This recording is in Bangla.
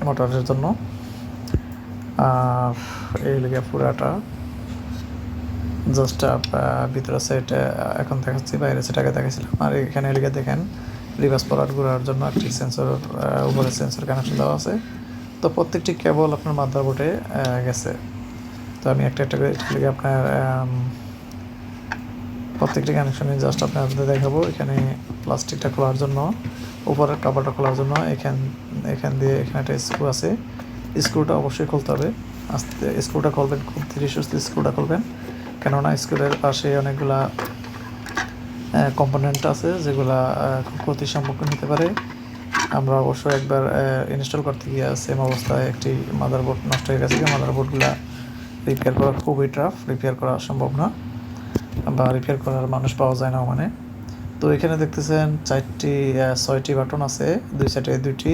মোটরের জন্য। আর এই লিগে পুরাটা জাস্ট ভিতরে সেট এখন দেখাচ্ছি, বাইরে সেট আগে দেখাচ্ছিলাম। আর এখানে লিগে দেখেন রিভার্স ফরওয়ার্ড ঘোরার জন্য একটি সেন্সর, উপরে সেন্সর কানেকশন দেওয়া আছে। তো প্রত্যেকটি কেবল আপনার মাদারবোর্ডে গেছে। তো আমি একটা একটা করে লিগে আপনার প্রত্যেকটি কানেকশনে জাস্ট আপনাদের দেখাবো। এখানে প্লাস্টিকটা খোলার জন্য, উপরের কাভারটা খোলার জন্য এখান দিয়ে এখানে একটা স্ক্রু আছে। স্ক্রুটা অবশ্যই খুলতে হবে। আস্তে স্ক্রুটা খুলবেন, খুব ধীরে সুস্থে স্ক্রুটা খুলবেন, কেননা স্ক্রুর পাশে অনেকগুলা কম্পোনেন্ট আছে যেগুলা খুব ক্ষতির সম্মুখীন হতে পারে। আমরা অবশ্যই একবার ইনস্টল করতে গিয়ে সেম অবস্থায় একটি মাদারবোর্ড নষ্ট হয়ে গেছে। মাদারবোর্ডগুলা রিপেয়ার করা খুবই টাফ, রিপেয়ার করা সম্ভব না, বা রিপেয়ার করার মানুষ পাওয়া যায় না মানে। তো এখানে দেখতেছেন 6টি বাটন আছে, দুই সাইডে 2টি।